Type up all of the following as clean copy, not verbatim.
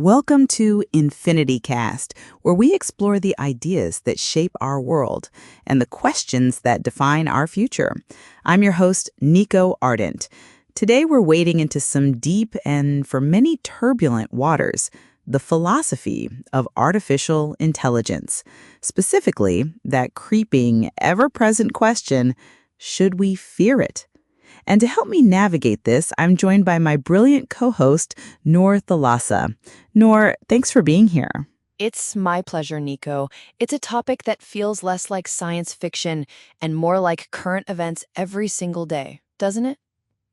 Welcome to EnfinityCast, where we explore the ideas that shape our world and the questions that define our future. I'm your host, Niko Ardent. Today we're wading into some deep and, for many, turbulent waters, the philosophy of artificial intelligence. Specifically, that creeping, ever-present question, should we fear it? And to help me navigate this, I'm joined by my brilliant co-host, Noor Thalassa. Noor, thanks for being here. It's my pleasure, Niko. It's a topic that feels less like science fiction and more like current events every single day, doesn't it?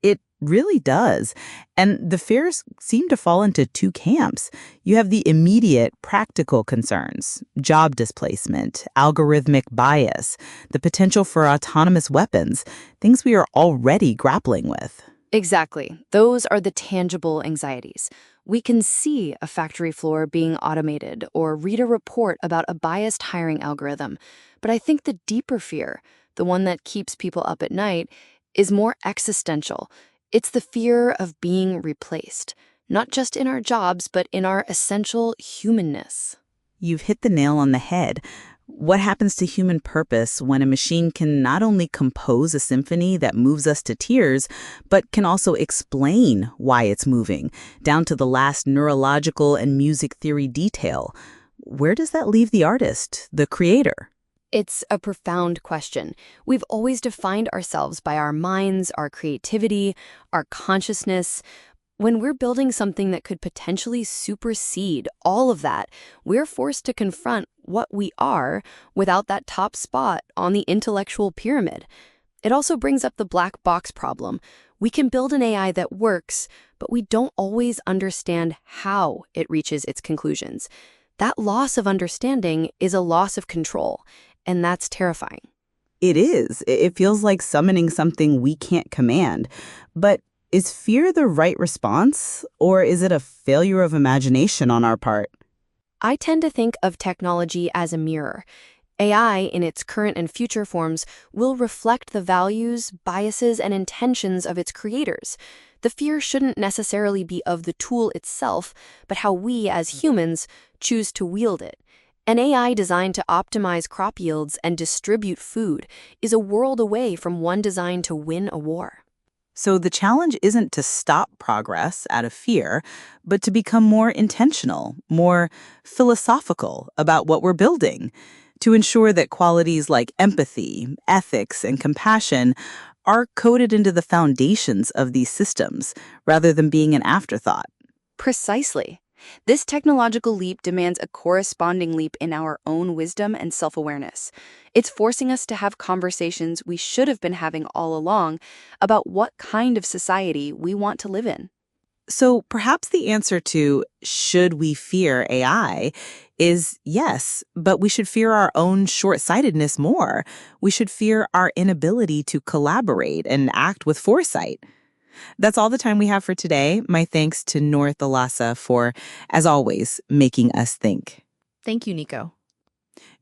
It really does. And the fears seem to fall into two camps. You have the immediate practical concerns, job displacement, algorithmic bias, the potential for autonomous weapons, things we are already grappling with. Exactly. Those are the tangible anxieties. We can see a factory floor being automated or read a report about a biased hiring algorithm. But I think the deeper fear, the one that keeps people up at night, is more existential. It's the fear of being replaced, not just in our jobs, but in our essential humanness. You've hit the nail on the head. What happens to human purpose when a machine can not only compose a symphony that moves us to tears, but can also explain why it's moving, down to the last neurological and music theory detail? Where does that leave the artist, the creator? It's a profound question. We've always defined ourselves by our minds, our creativity, our consciousness. When we're building something that could potentially supersede all of that, we're forced to confront what we are without that top spot on the intellectual pyramid. It also brings up the black box problem. We can build an AI that works, but we don't always understand how it reaches its conclusions. That loss of understanding is a loss of control, and that's terrifying. It is. It feels like summoning something we can't command. But is fear the right response, or is it a failure of imagination on our part? I tend to think of technology as a mirror. AI, in its current and future forms, will reflect the values, biases, and intentions of its creators. The fear shouldn't necessarily be of the tool itself, but how we, as humans, choose to wield it. An AI designed to optimize crop yields and distribute food is a world away from one designed to win a war. So the challenge isn't to stop progress out of fear, but to become more intentional, more philosophical about what we're building, to ensure that qualities like empathy, ethics, and compassion are coded into the foundations of these systems, rather than being an afterthought. Precisely. This technological leap demands a corresponding leap in our own wisdom and self-awareness. It's forcing us to have conversations we should have been having all along about what kind of society we want to live in. So perhaps the answer to should we fear AI is yes, but we should fear our own short-sightedness more. We should fear our inability to collaborate and act with foresight. That's all the time we have for today. My thanks to Noor Thalassa for, as always, making us think. Thank you, Niko.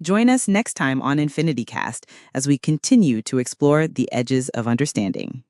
Join us next time on EnfinityCast as we continue to explore the edges of understanding.